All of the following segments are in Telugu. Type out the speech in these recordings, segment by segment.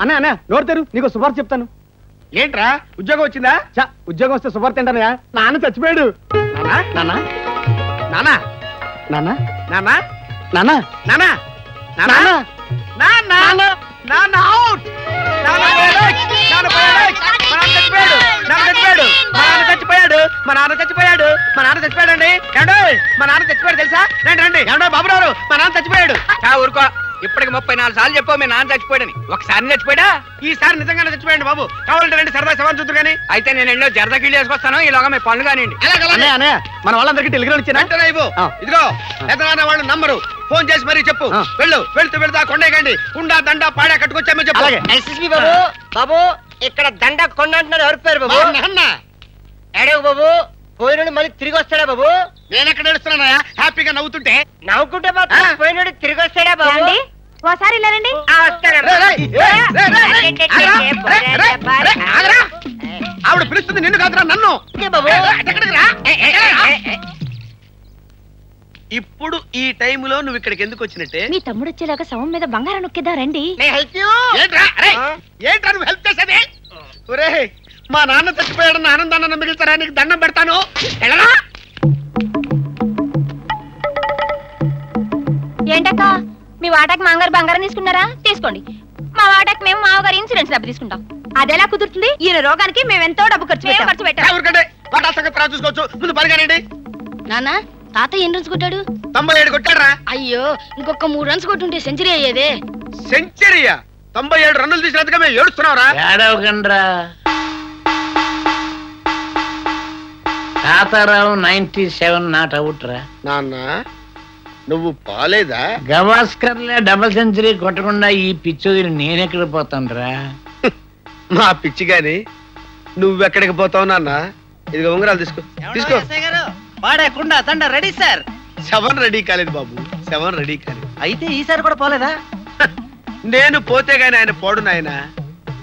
అన్నా అన్నా నోరు తెరు, నీకు శుభార్త చెప్తాను. ఏంట్రా ఉద్యోగం వచ్చిందా? ఉద్యోగం వస్తే శుభార్త ఏంటనయా? నాన్న చచ్చిపోయాడు. నాన్న నానా నాన్న నానా నాన్న నానా నానా నానా నాన్న అవుట్. నాన్న చచ్చిపోయాడు అండి. మా నాన్న చచ్చిపోయాడు తెలుసా? రండి రండి. ఏమండో బాబురావు, మా నాన్న చచ్చిపోయాడు. ఊరుకో, ఇప్పటికి 34 సార్లు చెప్పావు మీ నాన్న చచ్చిపోయాడని. ఒకసారి చచ్చిపోయాడా? ఈసారి నిజంగానే చచ్చిపోయాడు బాబు. కావాలంటే రండి, సరదా శవం చూద్దు కానీ. అయితే నేను ఎన్నో జరద గిళ్ళు వేసుకొస్తాను, ఈలోగా మీ పనులు కానివ్వండి. మన వాళ్ళందరికీ టెలిగ్రామ్ ఇచ్చిన ఇదిగో ఎదరాన వాళ్ళు నంబరు ఫోన్ చేసి మరీ చెప్పు. వెళ్తా కొండేకండి ఉండా దండ పాడా కట్టుకొచ్చామని చెప్పు. బాబు బాబు ఇక్కడ దండ కొండ అంటున్నారు, ఎవరి పేరు బాబు? ఏడవ బాబు, పోయినోడు మళ్ళీ తిరిగి వస్తాడా బాబు? నేను ఎక్కడ నడుస్తున్నా హ్యాపీగా నవ్వుతుంటే? నవ్వుకుంటే మాత్రం పోయినోడు తిరిగి వస్తాడా బాబు? ఓసారి ఇల్లారండి. ఆవిడ పిలుస్తుంది నిన్ను కాదురా, నన్ను. ఇప్పుడు ఈ టైంలో నువ్వు ఇక్కడికి ఎందుకు వచ్చినట్టే? మీ తమ్ముడు వచ్చేలాగా శవం మీద బంగారం నొక్కేదా రండి. ఏంట్రా నువ్వు హెల్ప్ చేసేది? ఒరే, మా నాన్న చచ్చిపోయాడన్న ఆనందాన్ని మిగులుతారా? నీకు దండం పెడతాను. ఏంటక్క, మీ వాటాకి మాంగారు బంగారం తీసుకున్నారా? తీసుకోండి. మా వాటాకి మేము మామగారు ఇన్సూరెన్స్ డబ్బు తీసుకుంటాం. అదెలా కుదురుతుంది? ఈయన రోగానికి మేము ఎంతో డబ్బు ఖర్చు పెట్టాం. చూసుకోవచ్చు. ముందు పరిగానండి. నాన్న, తాతయ్య ఎన్ని రన్స్ కొట్టాడు? 97 కొట్టాడరా. అయ్యో, ఇంకొక 3 రన్స్ కొట్టుంటే సెంచరీ అయ్యేదే. సెంచరీయా? 97 రన్నులు తీసినందుగా మేము ఏడుస్తున్నావురా. ఏడవకండ్రా, తాతారావు 97 నాట్ అవుట్ రా. నాన్న నువ్వు పాలేదా? గవాస్కర్లే డబుల్ సెంచరీ కొట్టకుండా ఈ పిచ్చోదిని నేనెక్కడ పోతాను రా. మా పిచ్చి గాని నువ్వెక్కడికి పోతావు నాన్న? ఇదిగో ఉంగరాలు తీసుకో. తీసుకో. వాడకుండా తండ రెడీ సార్. 7 రెడీ కాలేదు బాబు, 7 రెడీ కాలేదు. అయితే ఈసారి కూడా పోలేదా? నేను పోతే గాని ఆయన పోడు నాయన.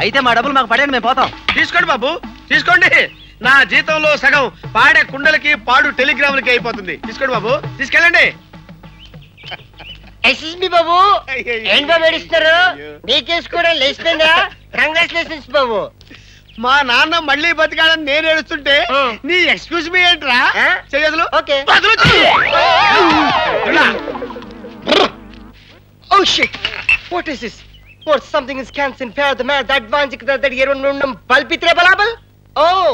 అయితే మా డబ్బులు మాకు పడేయండి, మేము పోతాం. తీసుకోండి బాబు, తీసుకోండి. నా జీతంలో సగం పాడే కుండలకి పాడు టెలిగ్రాములకి అయిపోతుంది. తీసుకోండి బాబు, తీసుకెళ్ళండి. ఎస్ఎస్బి బాబు, ఏంటి బాబు ఏడుస్తారు? మీకేసి కూడా లేచిపోయిందా? కంగ్రాచులేషన్స్ బాబు. మా నాన్న మళ్ళీ బతికాడని నేను ఏడుస్తుంటే నీ ఎక్స్క్యూజ్ మీ ఏంట్రా? చేయదులు. Okay. Oh shit! What is this? What something is cancer pair the man that vanjik that yerundum balpitre balabal? Oh,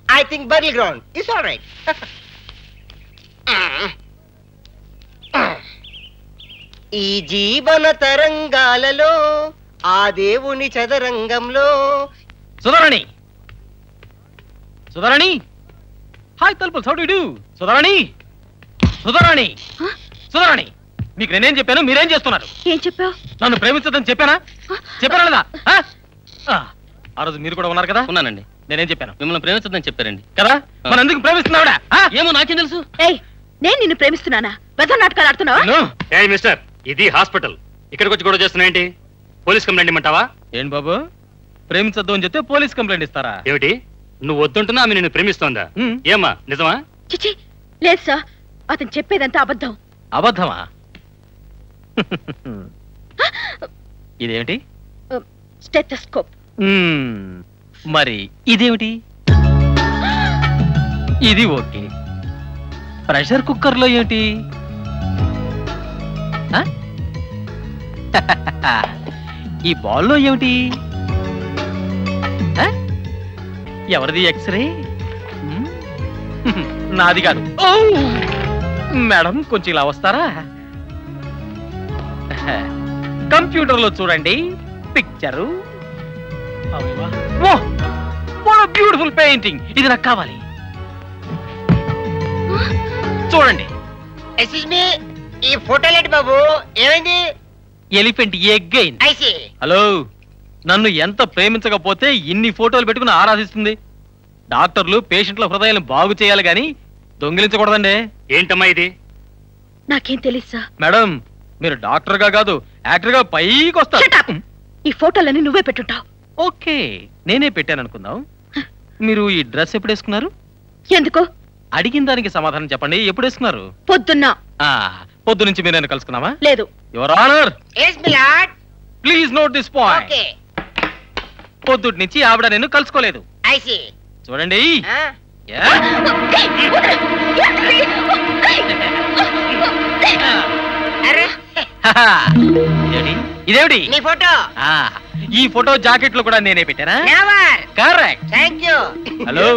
I think burial ground. It's all right. ఈ జీవన తరంగాలలో ఆ దేవుని చదరంగంలో. సుధారాణి, సుధారాణి, హాయ్ తలుపులు, how do you do? Sudharani, Sudharani, Sudharani, మీకు నేనేం చెప్పాను, మీరేం చేస్తున్నారు? ఏం చెప్పావు? నన్ను ప్రేమించదని చెప్పానా? చెప్పానా లేదా? ఆ రోజు మీరు కూడా ఉన్నారు కదా? ఉన్నానండి. నేనేం చెప్పాను? మిమ్మల్ని ప్రేమించదని చెప్పారండి కదా? మన ఎందుకు ప్రేమిస్తున్నావుడా? ఏమో నాకేం తెలుసు. ఏయ్, నేను నిన్ను ప్రేమిస్తున్నానా? పెద్ద నాటకాలు ఆడుతున్నావా? ఏయ్ మిస్టర్, ఇది హాస్పిటల్, ఇక్కడికి వచ్చి కూడా చేస్తున్నా ఏంటి? పోలీస్ కంప్లైంట్ ఇమ్మంటావా? ఏంటి బాబు, ప్రేమించద్దు అని చెప్తే పోలీస్ కంప్లైంట్ ఇస్తారా? ఏమిటి, నువ్వు వద్దుంటున్నా ఆమె నిన్ను ప్రేమిస్తోందా? ఏమా నిజమా? చిచి, లేదు సార్, అతను చెప్పేదంతా అబద్ధం. అబద్ధమా? ఇదేమిటి? స్టెథోస్కోప్. మరి ఇదేమిటి? ఇది ఓకే. ప్రెషర్ కుక్కర్ లో ఏమిటి? ఈ బాల్లో ఏమిటి? ఎవరిది ఎక్స్రే? నాది కాదు. మేడం కొంచెం ఇలా వస్తారా? కంప్యూటర్ లో చూడండి పిక్చరు. బ్యూటిఫుల్ పెయింటింగ్, ఇది నాకు కావాలి. చూడండి. ఈ ఫోటోలేంటి బాబు, ఏమైంది? ఎలిఫెంట్ ఎగ్ అయింది. హలో, నన్ను ఎంత ప్రేమించకపోతే ఇన్ని ఫోటోలు పెట్టుకుని ఆరాధిస్తుంది? డాక్టర్లు పేషెంట్ల హృదయాలను బాగు చేయాలి గాని దొంగిలించకూడదండి. ఏంటమ్మా ఇది? నాకేం తెలుసు సార్. మేడం, మీరు డాక్టర్ గా కాదు యాక్టర్ గా పైకి వస్తారు. ఈ ఫోటోలన్నీ నువ్వే పెట్టుంటావు. ఓకే, నేనే పెట్టాను అనుకుందాం. మీరు ఈ డ్రెస్ ఎప్పుడు వేసుకున్నారు? ఎందుకు? అడిగిన దానికి సమాధానం చెప్పండి. ఎప్పుడు వేసుకున్నారు? పొద్దున్న. పొద్దు నుంచి మీరు కలుసుకున్నావా? లేదు. Your honour, please note this point. పొద్దుటి నుంచి ఆవిడ నేను కలుసుకోలేదు. చూడండి. ఇదేమిటి? నీ ఫోటో. ఈ ఫోటో జాకెట్ లో కూడా నేనే పెట్టానా? కరెక్ట్. థాంక్యూ. హలో,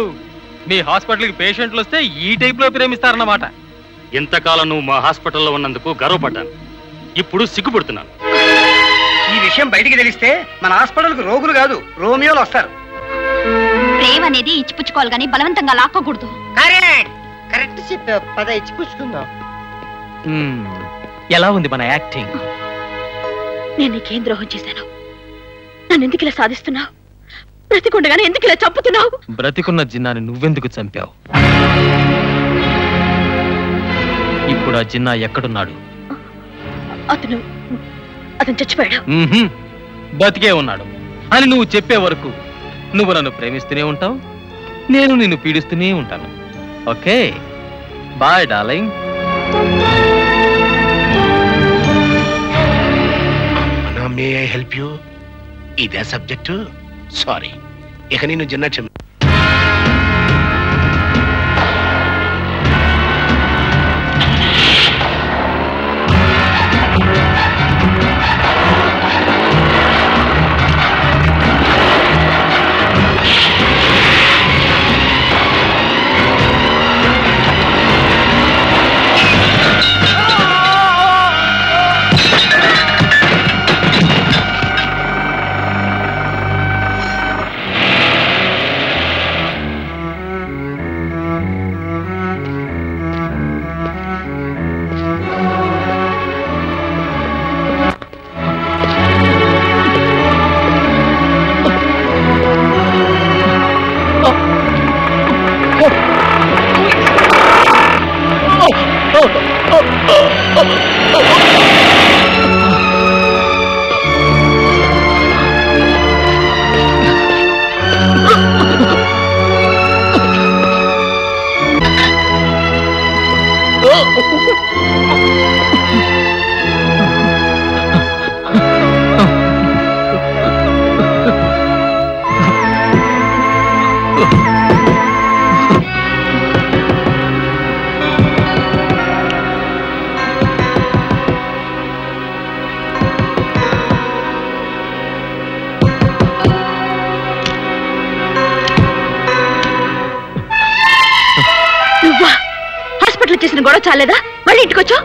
మీ హాస్పిటల్ కి పేషెంట్లు వస్తే ఈ టైప్ లో ప్రేమిస్తారన్నమాట. ఇంతకాలం నువ్వు మా హాస్పిటల్లో ఉన్నందుకు గర్వపడ్డాను. ఇప్పుడు సిగ్గుపడుతున్నాను. ఈ విషయం బయటికి తెలిస్తే మన హాస్పిటల్కి రోగులు కాదు రోమియోలు వస్తారు. ప్రేమ అనేది ఇచ్చిపుచ్చుకోవాలి కానీ బలవంతంగా లాక్కోకూడదు. కరెక్ట్ చెప్పావు. పద ఇచ్చి పుచ్చుకుందాం. ఎలా ఉంది మన యాక్టింగ్? నేను నీకేం ద్రోహం చేశాను? నన్ను ఎందుకు ఇలా సాధిస్తున్నావు? బ్రతికుండగానే ఎందుకు ఇలా చంపుతున్నావు? బ్రతికున్న జిన్నాని నువ్వెందుకు చంపావు? ఇప్పుడు ఆ జిన్నా ఎక్కడున్నాడు? అతను చచ్చిపోయాడు. బతికే ఉన్నాడు అని నువ్వు చెప్పే వరకు నువ్వు నన్ను ప్రేమిస్తూనే ఉంటావు, నేను నిన్ను పీడిస్తూనే ఉంటాను. Okay, bye darling. May I help you? ఇదే సబ్జెక్టు. సారీ, ఇక నేను జిన్నా చేసిన గొడవ చాలేదా? మళ్ళీ ఇంటికొచ్చా?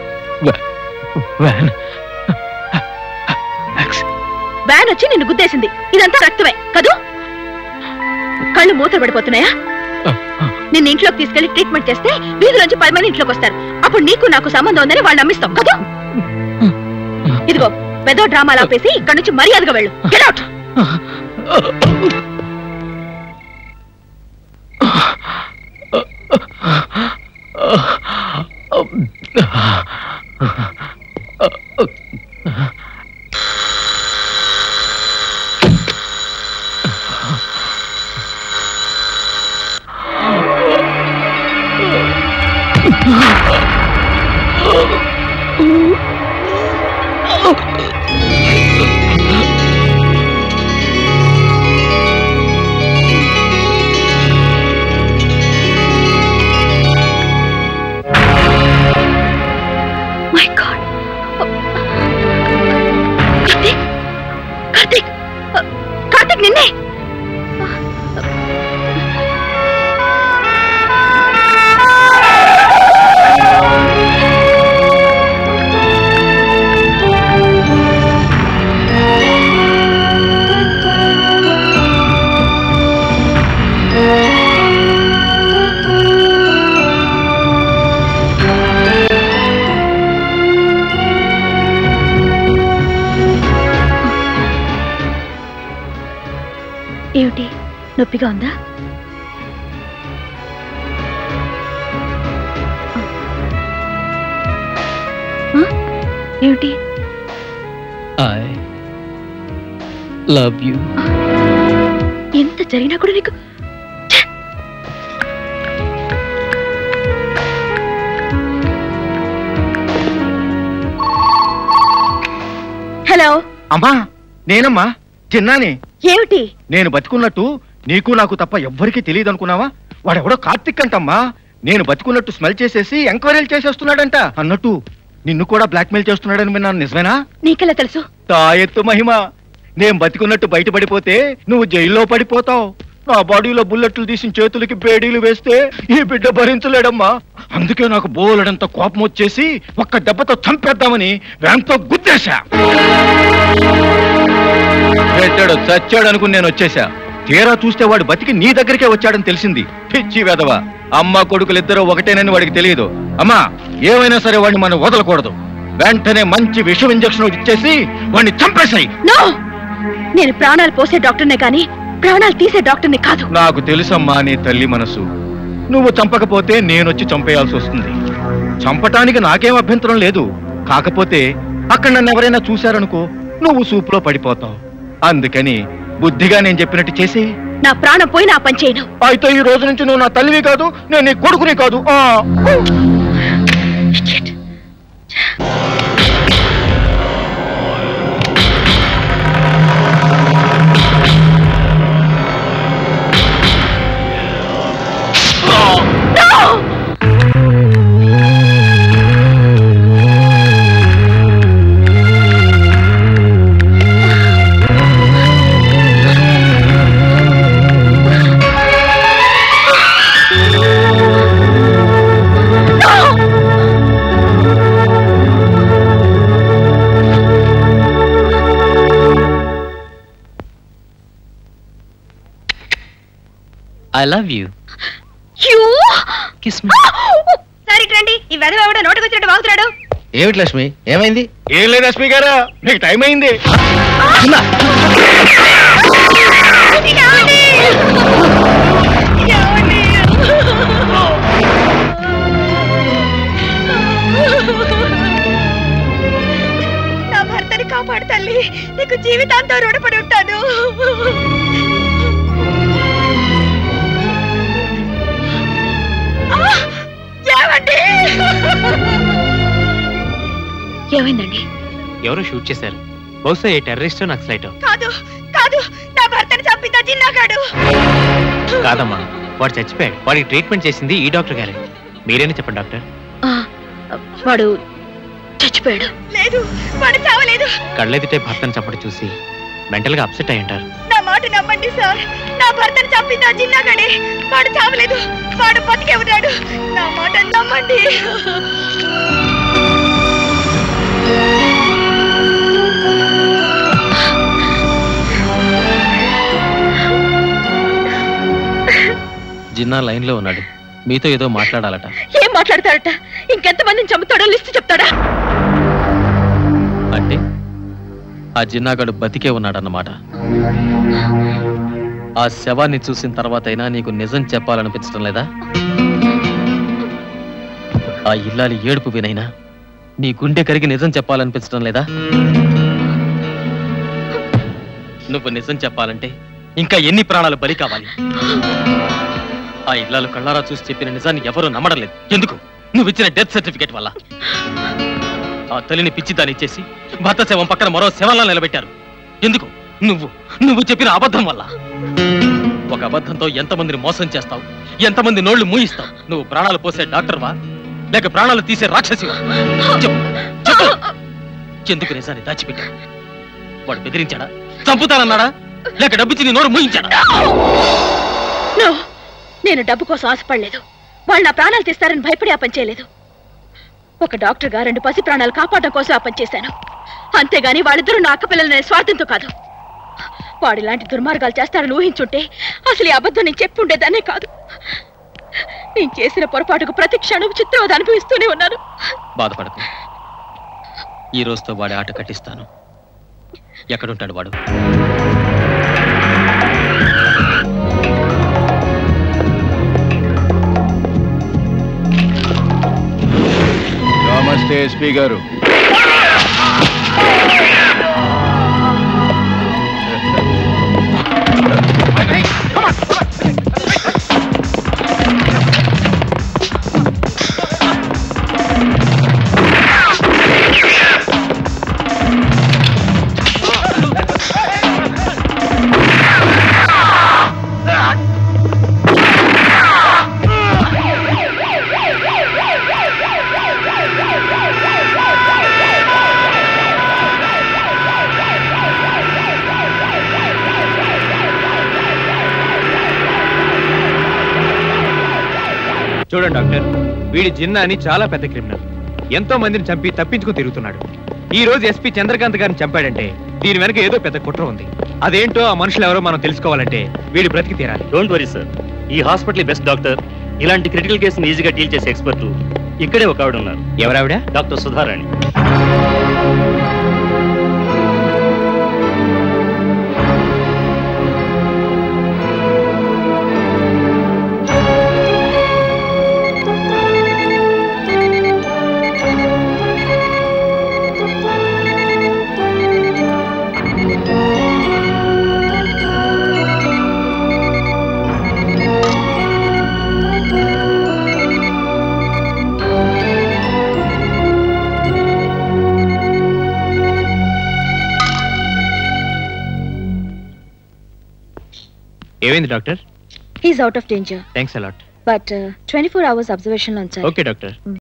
వ్యాన్ వచ్చి నిన్ను గుద్దేసింది. ఇదంతా రక్తమే కదూ? కళ్ళు మూతలు పడిపోతున్నాయా? నిన్ను ఇంట్లోకి తీసుకెళ్లి ట్రీట్మెంట్ చేస్తే వీధిలోంచి 10 మంది ఇంట్లోకి వస్తారు. అప్పుడు నీకు నాకు సంబంధం ఉందని వాళ్ళు నమ్మిస్తాం కదూ? ఇదిగో పెద్ద డ్రామాలు ఆపేసి ఇక్కడి నుంచి మర్యాదగా వెళ్ళు. Get out. ఏమిటి, నొప్పిగా ఉందా? ఏమిటి? I love you. ఎంత జరిగినా కూడా నీకు హలో అమ్మా, నేనమ్మా చిన్నాని. ఏమిటి? నేను బతికున్నట్టు నీకు నాకు తప్ప ఎవ్వరికీ తెలియదు అనుకున్నావా? వాడెవడో కార్తిక్ అంటమ్మా. నేను బతికున్నట్టు స్మెల్ చేసేసి ఎంక్వైరీలు చేసేస్తున్నాడంట. అన్నట్టు నిన్ను కూడా బ్లాక్మెయిల్ చేస్తున్నాడని విన్నాను, నిజమేనా? నీకెలా తెలుసు? తాయెత్తు మహిమ. నేను బతికున్నట్టు బయటపడిపోతే నువ్వు జైల్లో పడిపోతావు. నా బాడీలో బుల్లెట్లు తీసిన చేతులకి బేడీలు వేస్తే ఈ బిడ్డ భరించలేడమ్మా. అందుకే నాకు బోలెడంత కోపం వచ్చేసి ఒక్క దెబ్బతో చంపేద్దామని వ్యాన్తో గుద్దేశా. పెట్టాడు చచ్చాడు అనుకుని నేను వచ్చేసా. తీరా చూస్తే వాడు బతికి నీ దగ్గరికే వచ్చాడని తెలిసింది. పిచ్చి వెధవ. అమ్మ కొడుకులిద్దరూ ఒకటేనని వాడికి తెలియదు. అమ్మా, ఏమైనా సరే వాడిని మనం వదలకూడదు. వెంటనే మంచి విషం ఇంజక్షన్ ఇచ్చేసి వాడిని చంపేశాయి. నేను ప్రాణాలు పోసే డాక్టర్నే కానీ ప్రాణాలు తీసే డాక్టర్ని కాదు. నాకు తెలుసమ్మా నీ తల్లి మనసు. నువ్వు చంపకపోతే నేనొచ్చి చంపేయాల్సి వస్తుంది. చంపటానికి నాకేం అభ్యంతరం లేదు. కాకపోతే అక్కడ నన్ను ఎవరైనా చూశారనుకో, నువ్వు సూపులో పడిపోతావు. అందుకని బుద్ధిగా నేను చెప్పినట్టు చేసి. నా ప్రాణం పోయి నా పని చేయను. అయితే ఈ రోజు నుంచి నువ్వు నా తల్లివి కాదు, నేను నీ కొడుకుని కాదు. I love you. You? Kiss me. సరే రండి. ఈ వెధవ ఎవడో నోటికి వచ్చినట్టు వాగుతున్నాడు. ఏమిటి లక్ష్మి, ఏమైంది? ఏం లేదు లక్ష్మి గారు, మీకు టైం అయింది. నా భర్తని కాపాడు తల్లి, నీకు జీవితాంతో రుణపడి ఉంటాను. ఏమైందండి? ఎవరో షూట్ చేశారు. బహుశా ఏ టెర్రరిస్టో నక్సలైటో. కాదు కాదు, నా భర్తని చంపిందా జిన్నాగాడు. కాదమ్మా, వాడు చచ్చిపోయాడు. వాడికి ట్రీట్మెంట్ చేసింది ఈ డాక్టర్ గారే. మీరేనా చెప్పండి డాక్టర్. వాడు చచ్చిపోయాడు. లేదు, వాడు చావలేదు. కళ్ళెదిటే భర్తను చంపడం చూసి మెంటల్ గా అప్సెట్ అయి ఉంటారు. నా మాట నమ్మండి సార్, నా భర్తను చంపిందా జిన్నాగాడే. వాడు చావలేదు, వాడు బతికే ఉన్నాడు. నా మాట నమ్మండి. జిన్నా లైన్ లో ఉన్నాడు, మీతో ఏదో మాట్లాడాలట. ఏం మాట్లాడతాడట? ఇంకెంతమందిని చంపుతాడో లిస్ట్ చెప్తాడా? అంటే ఆ జిన్నాగాడు బతికే ఉన్నాడన్నమాట. ఆ శవాన్ని చూసిన తర్వాతైనా నీకు నిజం చెప్పాలనిపించడం లేదా? ఆ ఇల్లాలి ఏడుపు వినైనా నీ గుండె కరిగి నిజం చెప్పాలనిపించడం లేదా? నువ్వు నిజం చెప్పాలంటే ఇంకా ఎన్ని ప్రాణాలు బలి కావాలి? ఆ ఇల్లాలు కళ్ళారా చూసి చెప్పిన నిజాన్ని ఎవరూ నమ్మడం లేదు. ఎందుకు? నువ్వు ఇచ్చిన డెత్ సర్టిఫికేట్ వల్ల. ఆ తల్లిని పిచ్చిదాన్ని ఇచ్చేసి భర్త శవం పక్కన మరో శవంలా నిలబెట్టారు. ఎందుకు? నువ్వు చెప్పిన అబద్ధం వల్ల. ఒక అబద్ధంతో ఎంతమందిని మోసం చేస్తావు, ఎంతమంది నోళ్లు మూయిస్తావు. నువ్వు ప్రాణాలు పోసే డాక్టర్వా లేక ప్రాణాలు తీసే రాక్షసివా? చెప్పు. ఎందుకు నిజాన్ని దాచిపెట్టా? వాడు బెదిరించాడా? చంపుతానన్నాడా లేక డబ్బిచ్చి నీ నోరు మూయించాడా? నేను డబ్బు కోసం ఆశపడలేదు. వాళ్ళు నా ప్రాణాలు తీస్తారని భయపడి ఆ పని చేయలేదు. ఒక డాక్టర్గా 2 పసి ప్రాణాలు కాపాడడం కోసం ఆ పని చేశాను. అంతేగాని వాళ్ళిద్దరూ నా అక్క పిల్లలనే స్వార్థంతో కాదు. వాడు ఇలాంటి దుర్మార్గాలు చేస్తారని ఊహించుంటే అసలు ఈ అబద్ధం నేను చెప్పి ఉండేదాన్నే కాదు. నేను చేసిన పొరపాటుకు ప్రతి క్షణం చిత్రవద అనుభవిస్తూనే ఉన్నాను. బాధపడకు, ఈ రోజుతో వాడి ఆట కట్టిస్తాను. ఎక్కడుంటాడు వాడు? నమస్తే ఎస్పీ గారు. చూడండి డాక్టర్, వీడి జిన్నా అని చాలా పెద్ద క్రిమినల్. ఎంతో మందిని చంపి తప్పించుకుని తిరుగుతున్నాడు. ఈ రోజు ఎస్పీ చంద్రకాంత్ గారిని చంపాడంటే దీని వెనక ఏదో పెద్ద కుట్ర ఉంది. అదేంటో ఆ మనుషులు ఎవరో మనం తెలుసుకోవాలంటే వీడి బ్రతికి తీరాలి. డోంట్ వరీ సార్, ఈ హాస్పిటల్ బెస్ట్ డాక్టర్. ఇలాంటి క్రిటికల్ కేసుని ఈజీగా డీల్ చేసే ఎక్స్పర్ట్ ఇక్కడే ఒక ఆవిడ ఉన్నారు. ఎవరావిడ? డాక్టర్ సుధారాణి. ఏమైంది doctor? He's out of danger. Thanks a lot. But 24 hours observation లో ఉంచాలి. Okay doctor.